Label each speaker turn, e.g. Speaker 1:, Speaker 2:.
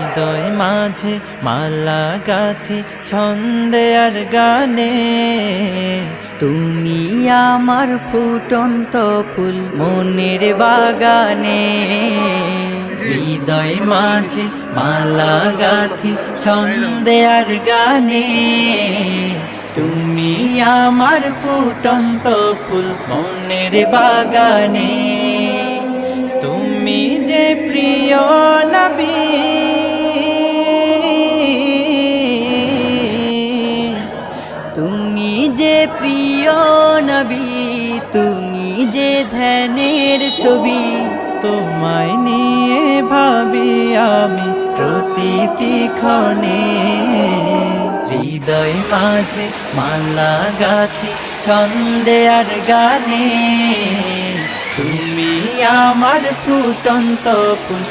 Speaker 1: হৃদয় মাঝে মালা গাথি ছন্দে আর গানে,
Speaker 2: তুমি আমার ফুটন্ত ফুল মনের বাগানে।
Speaker 1: হৃদয় মাঝে মালা গাথি ছন্দে আর গানে, তুমি আমার ফুটন্ত ফুল মনের বাগানে। তুমি যে প্রিয় নবী,
Speaker 2: তুমি যে প্রিয় নবী, তুমি যে ধ্যানের ছবি।
Speaker 1: তোমায় নিয়ে ভাবি আমি প্রতিটি ক্ষণে। হৃদয় মাঝে মালা গাথি ছন্দে আর গানে, তুমি আমার ফুটন্ত ফুল।